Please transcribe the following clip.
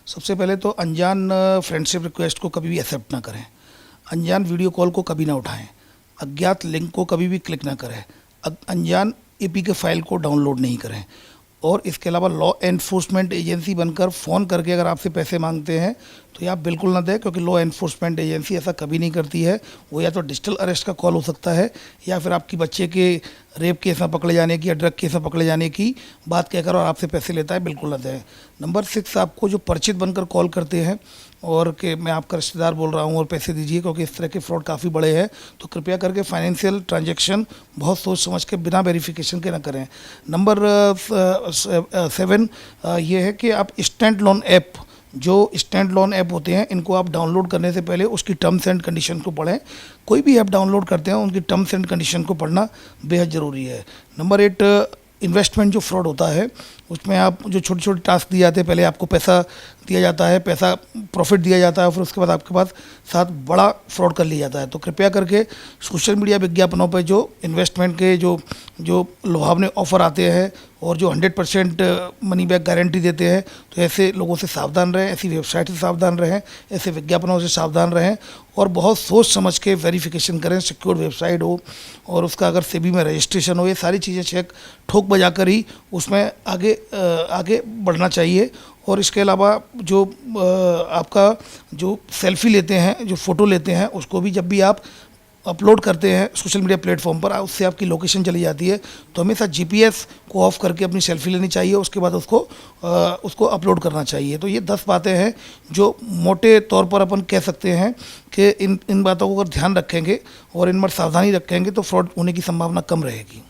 सबसे पहले तो अनजान फ्रेंडशिप रिक्वेस्ट को कभी भी एक्सेप्ट ना करें। अनजान वीडियो कॉल को कभी ना उठाएं। अज्ञात लिंक को कभी भी क्लिक ना करें। अनजान एपीके फाइल को डाउनलोड नहीं करें। और इसके अलावा लॉ एनफोर्समेंट एजेंसी बनकर फ़ोन करके अगर आपसे पैसे मांगते हैं तो ये आप बिल्कुल ना दें, क्योंकि लॉ एनफोर्समेंट एजेंसी ऐसा कभी नहीं करती है। वो या तो डिजिटल अरेस्ट का कॉल हो सकता है या फिर आपकी बच्चे के रेप केस में पकड़े जाने की या ड्रग केस में पकड़े जाने की बात कहकर और आपसे पैसे लेता है, बिल्कुल ना दें। नंबर 6, आपको जो परिचित बनकर कॉल करते हैं और कि मैं आपका रिश्तेदार बोल रहा हूँ और पैसे दीजिए, क्योंकि इस तरह के फ्रॉड काफ़ी बड़े हैं, तो कृपया करके फाइनेंशियल ट्रांजैक्शन बहुत सोच समझ के बिना वेरिफिकेशन के ना करें। नंबर 7 ये है कि आप स्टैंड लोन ऐप, जो स्टैंड लोन ऐप होते हैं, इनको आप डाउनलोड करने से पहले उसकी टर्म्स एंड कंडीशन को पढ़ें। कोई भी ऐप डाउनलोड करते हैं उनकी टर्म्स एंड कंडीशन को पढ़ना बेहद ज़रूरी है। नंबर 8, इन्वेस्टमेंट जो फ्रॉड होता है उसमें आप जो छोटे छोटे टास्क दिए जाते हैं, पहले आपको पैसा दिया जाता है, पैसा प्रॉफिट दिया जाता है, फिर उसके बाद आपके पास साथ बड़ा फ्रॉड कर लिया जाता है। तो कृपया करके सोशल मीडिया विज्ञापनों पर जो इन्वेस्टमेंट के जो लुभावने ऑफर आते हैं और जो 100% मनी बैक गारंटी देते हैं, तो ऐसे लोगों से सावधान रहें, ऐसी वेबसाइट से सावधान रहें, ऐसे विज्ञापनों से सावधान रहें और बहुत सोच समझ के वेरिफिकेशन करें। सिक्योर वेबसाइट हो और उसका अगर सेबी में रजिस्ट्रेशन हो, ये सारी चीज़ें चेक ठोक बजा कर ही उसमें आगे बढ़ना चाहिए। और इसके अलावा जो आपका जो सेल्फ़ी लेते हैं, जो फ़ोटो लेते हैं, उसको भी जब भी आप अपलोड करते हैं सोशल मीडिया प्लेटफॉर्म पर, उससे आपकी लोकेशन चली जाती है, तो हमेशा जीपीएस को ऑफ करके अपनी सेल्फी लेनी चाहिए, उसके बाद उसको अपलोड करना चाहिए। तो ये 10 बातें हैं जो मोटे तौर पर अपन कह सकते हैं कि इन बातों को अगर ध्यान रखेंगे और इन पर सावधानी रखेंगे तो फ्रॉड होने की संभावना कम रहेगी।